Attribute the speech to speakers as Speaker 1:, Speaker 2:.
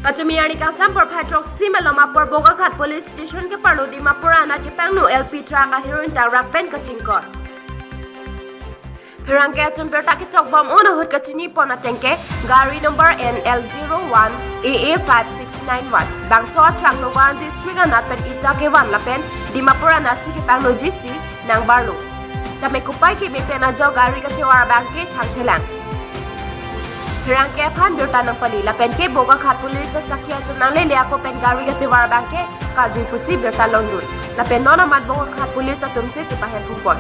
Speaker 1: Pachumi ka sampor patrok simaloma por Bogakhat police station ke parlo Dimapur ana ke pangnu LP truck a heroin ta rakpen ka chingkor. Pirangke tumper ta ke tok bom ona hut ka chini pona tengke gari number NL01 AA5691 bangso truck no 1 district ana pen ita ke wan lapen Dimapur ana si ke pangnu GC nang barlo. Stame kupai ke me pena jo gari ka chewar bangke thangthelang. Pirangke phan berta nang pali lapen ke Bogakhat police sakya chunang le liako pen gari ka chewar bangke ka jui pusi berta londun lapen nona mat Bogakhat police atumse chipahen phumpon.